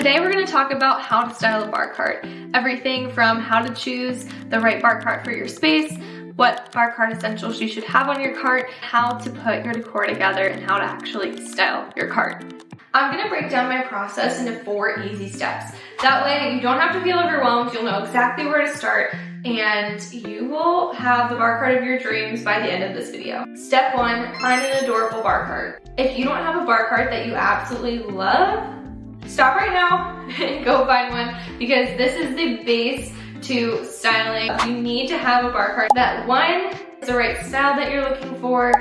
Today we're going to talk about how to style a bar cart. Everything from how to choose the right bar cart for your space, what bar cart essentials you should have on your cart, how to put your decor together, and how to actually style your cart. I'm going to break down my process into 4 easy steps. That way you don't have to feel overwhelmed, you'll know exactly where to start, and you will have the bar cart of your dreams by the end of this video. Step 1, find an adorable bar cart. If you don't have a bar cart that you absolutely love, stop right now and go find one, because this is the base to styling. You need to have a bar cart that 1 is the right style that you're looking for,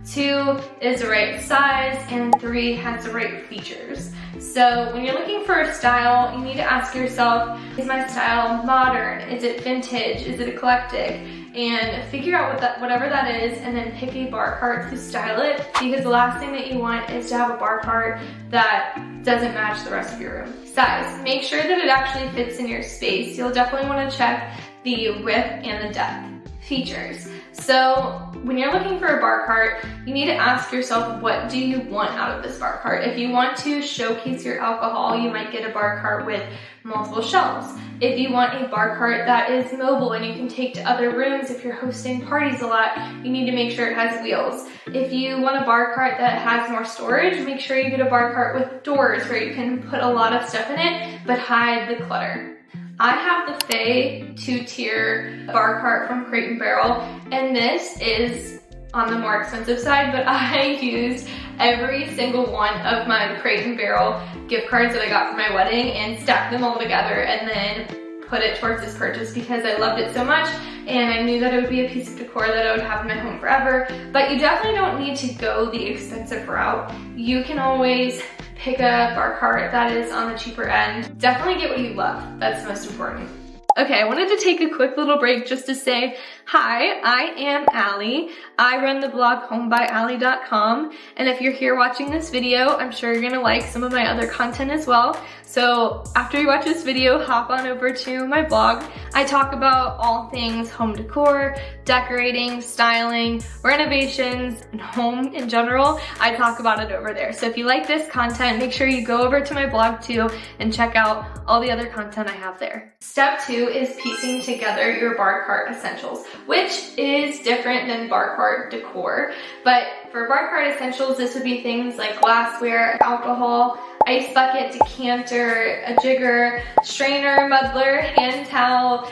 2 is the right size, and 3 has the right features. So when you're looking for a style, you need to ask yourself, is my style modern? Is it vintage? Is it eclectic? And figure out whatever that is, and then pick a bar cart to style it, because the last thing that you want is to have a bar cart that doesn't match the rest of your room. Size, make sure that it actually fits in your space. You'll definitely want to check the width and the depth. Features. So when you're looking for a bar cart, you need to ask yourself, what do you want out of this bar cart? If you want to showcase your alcohol, you might get a bar cart with multiple shelves. If you want a bar cart that is mobile and you can take to other rooms, if you're hosting parties a lot, you need to make sure it has wheels. If you want a bar cart that has more storage, make sure you get a bar cart with doors where you can put a lot of stuff in it, but hide the clutter. I have the Faye 2-tier bar cart from Crate & Barrel, and this is on the more expensive side, but I used every single one of my Crate & Barrel gift cards that I got for my wedding and stacked them all together and then put it towards this purchase because I loved it so much and I knew that it would be a piece of decor that I would have in my home forever. But you definitely don't need to go the expensive route. You can always pick a bar cart that is on the cheaper end. Definitely get what you love. That's the most important. Okay, I wanted to take a quick little break just to say, hi, I am Allie. I run the blog homebyallie.com, and if you're here watching this video, I'm sure you're gonna like some of my other content as well. So after you watch this video, hop on over to my blog. I talk about all things home decor, decorating, styling, renovations, and home in general. I talk about it over there. So if you like this content, make sure you go over to my blog too and check out all the other content I have there. Step 2 is piecing together your bar cart essentials, which is different than bar cart decor. But for bar cart essentials, this would be things like glassware, alcohol, ice bucket, decanter, a jigger, strainer, muddler, hand towel,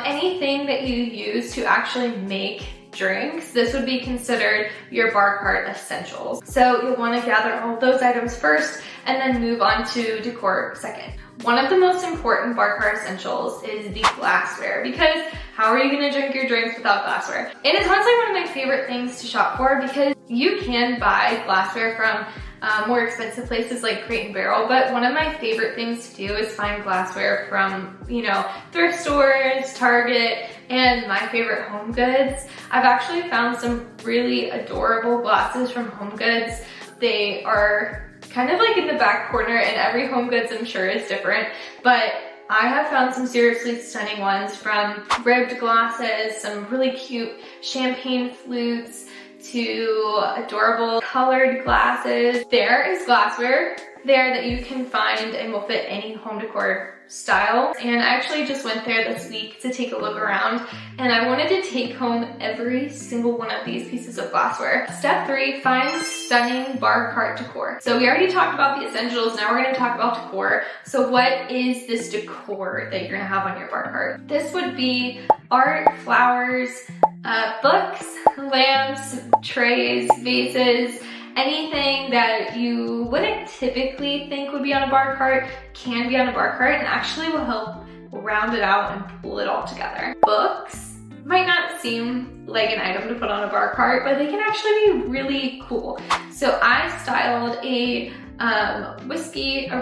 anything that you use to actually make drinks. This would be considered your bar cart essentials. So you'll want to gather all of those items first and then move on to decor second. One of the most important bar cart essentials is the glassware, because how are you going to drink your drinks without glassware? It is honestly one of my favorite things to shop for, because you can buy glassware from more expensive places like Crate & Barrel, but one of my favorite things to do is find glassware from, thrift stores, Target, and my favorite Home Goods. I've actually found some really adorable glasses from Home Goods. They are kind of like in the back corner, and every Home Goods I'm sure is different, but I have found some seriously stunning ones, from ribbed glasses, some really cute champagne flutes, to adorable colored glasses. There is glassware there that you can find and will fit any home decor style. And I actually just went there this week to take a look around, and I wanted to take home every single one of these pieces of glassware. Step 3, find stunning bar cart decor. So we already talked about the essentials, now we're gonna talk about decor. So what is this decor that you're gonna have on your bar cart? This would be art, flowers, books, lamps, trays, vases, anything that you wouldn't typically think would be on a bar cart can be on a bar cart, and actually will help round it out and pull it all together. Books might not seem like an item to put on a bar cart, but they can actually be really cool. So I styled a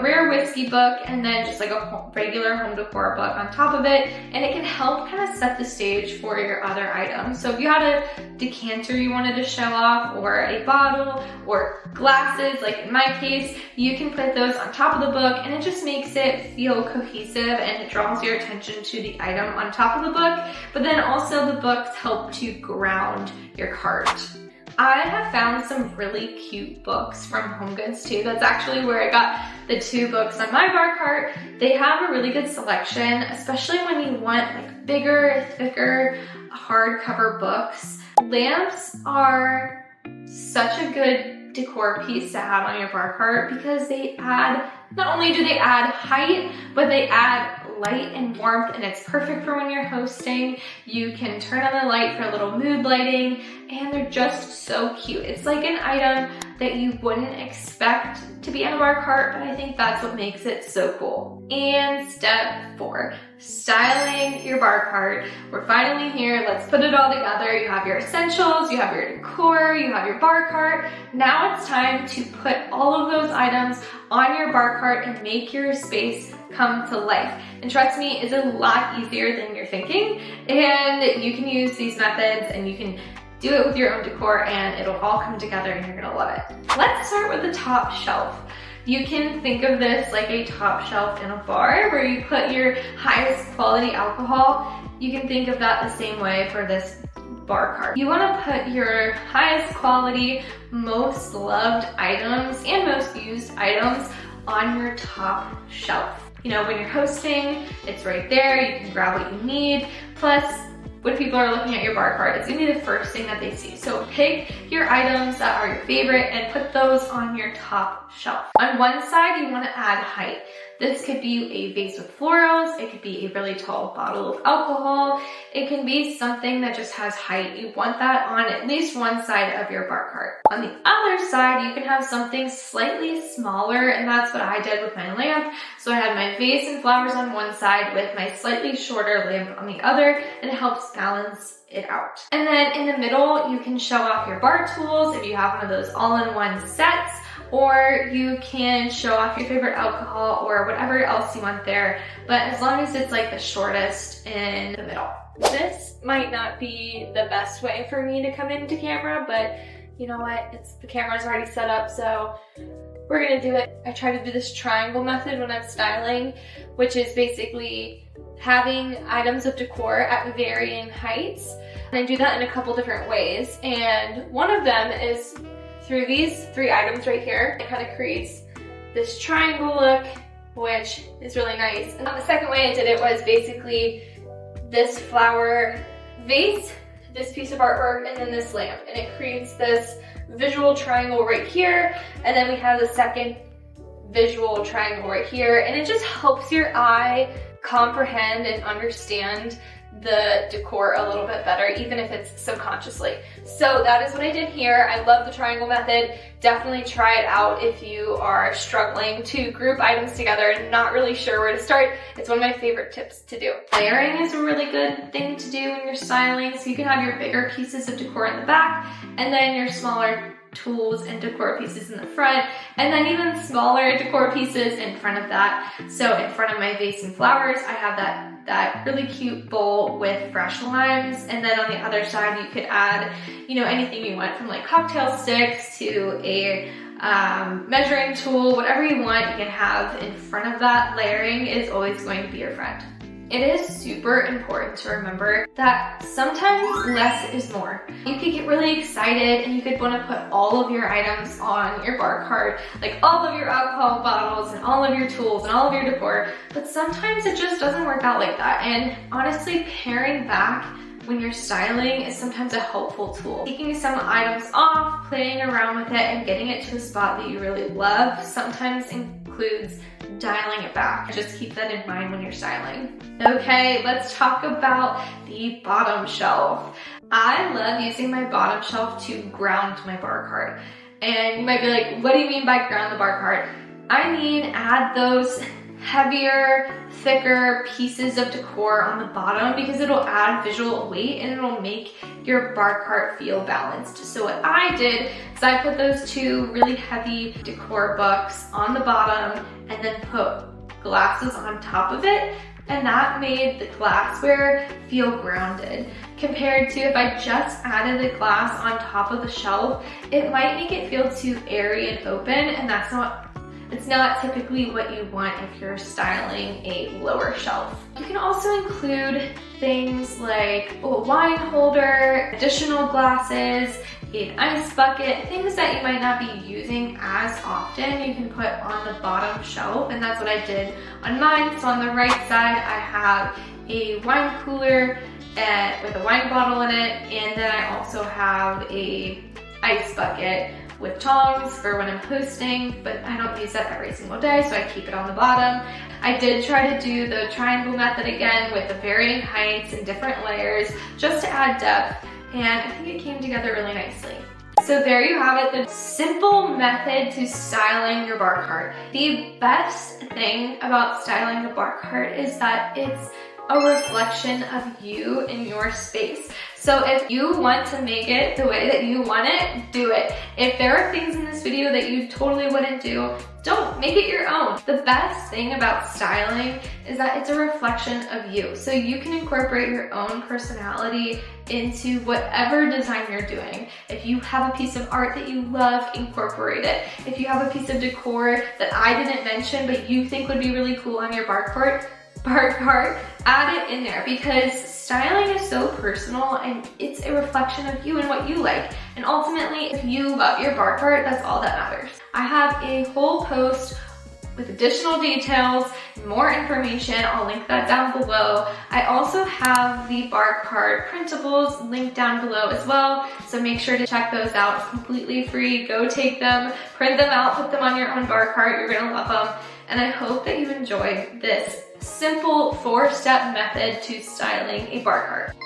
rare whiskey book, and then just like a regular home decor book on top of it, and it can help kind of set the stage for your other items. So if you had a decanter you wanted to show off, or a bottle, or glasses, like in my case, you can put those on top of the book, and it just makes it feel cohesive and it draws your attention to the item on top of the book. But then also the books help to ground your cart. I have found some really cute books from HomeGoods too. That's actually where I got the 2 books on my bar cart. They have a really good selection, especially when you want like bigger, thicker, hardcover books. Lamps are such a good decor piece to have on your bar cart because they add, not only do they add height, but they add light and warmth, and it's perfect for when you're hosting. You can turn on the light for a little mood lighting, and they're just so cute. It's like an item that you wouldn't expect to be on a bar cart, but I think that's what makes it so cool. And step 4, styling your bar cart. We're finally here. Let's put it all together. You have your essentials, you have your decor, you have your bar cart. Now it's time to put all of those items on your bar cart and make your space come to life. And trust me, it's a lot easier than you're thinking. And you can use these methods and you can do it with your own decor and it'll all come together and you're gonna love it. Let's start with the top shelf. You can think of this like a top shelf in a bar where you put your highest quality alcohol. You can think of that the same way for this bar cart. You wanna put your highest quality, most loved items and most used items on your top shelf. You know, when you're hosting, it's right there, you can grab what you need. Plus, when people are looking at your bar cart, it's gonna be the first thing that they see. So pick your items that are your favorite and put those on your top shelf. On one side, you wanna add height. This could be a vase with florals, it could be a really tall bottle of alcohol, it can be something that just has height. You want that on at least one side of your bar cart. On the other side, you can have something slightly smaller, and that's what I did with my lamp. So I had my vase and flowers on one side with my slightly shorter lamp on the other, and it helps balance it out. And then in the middle, you can show off your bar tools if you have one of those all-in-one sets, or you can show off your favorite alcohol or whatever else you want there, but as long as it's like the shortest in the middle. This might not be the best way for me to come into camera, but you know what, the camera's already set up, so we're gonna do it. I try to do this triangle method when I'm styling, which is basically having items of decor at varying heights. And I do that in a couple different ways, and one of them is through these 3 items right here. It kind of creates this triangle look, which is really nice. And the second way I did it was basically this flower vase, this piece of artwork, and then this lamp. And it creates this visual triangle right here, and then we have the second visual triangle right here, and it just helps your eye comprehend and understand the decor a little bit better, even if it's subconsciously. So that is what I did here. I love the triangle method. Definitely try it out if you are struggling to group items together and not really sure where to start. It's one of my favorite tips to do. Layering is a really good thing to do when you're styling. So you can have your bigger pieces of decor in the back and then your smaller tools and decor pieces in the front, and then even smaller decor pieces in front of that. So in front of my vase and flowers, I have that really cute bowl with fresh limes, and then on the other side you could add, you know, anything you want, from like cocktail sticks to a measuring tool, whatever you want you can have in front of that. Layering is always going to be your friend. It is super important to remember that sometimes less is more. You could get really excited and you could want to put all of your items on your bar cart, like all of your alcohol bottles and all of your tools and all of your decor, but sometimes it just doesn't work out like that. And honestly, paring back when you're styling is sometimes a helpful tool. Taking some items off, playing around with it, and getting it to a spot that you really love sometimes includes dialing it back. Just keep that in mind when you're styling. Okay, let's talk about the bottom shelf. I love using my bottom shelf to ground my bar cart. And you might be like, what do you mean by ground the bar cart? I mean, add those heavier, thicker pieces of decor on the bottom because it'll add visual weight and it'll make your bar cart feel balanced. So what I did is I put those 2 really heavy decor books on the bottom and then put glasses on top of it, and that made the glassware feel grounded. Compared to if I just added the glass on top of the shelf, it might make it feel too airy and open, and it's not typically what you want if you're styling a lower shelf. You can also include things like a wine holder, additional glasses. an ice bucket, things that you might not be using as often, you can put on the bottom shelf, and that's what I did on mine. So on the right side, I have a wine cooler with a wine bottle in it, and then I also have a ice bucket with tongs for when I'm hosting, but I don't use that every single day, so I keep it on the bottom. I did try to do the triangle method again with the varying heights and different layers just to add depth, and I think it came together really nicely. So there you have it, the simple method to styling your bar cart. The best thing about styling the bar cart is that it's a reflection of you in your space. So if you want to make it the way that you want it, do it. If there are things in this video that you totally wouldn't do, don't make it your own. The best thing about styling is that it's a reflection of you. So you can incorporate your own personality into whatever design you're doing. If you have a piece of art that you love, incorporate it. If you have a piece of decor that I didn't mention but you think would be really cool on your bar cart, add it in there, because styling is so personal and it's a reflection of you and what you like. And ultimately, if you love your bar cart, that's all that matters. I have a whole post with additional details, more information. I'll link that down below. I also have the bar cart printables linked down below as well, so make sure to check those out. It's completely free. Go take them, print them out, put them on your own bar cart. You're gonna love them. And I hope that you enjoyed this simple 4-step method to styling a bar cart.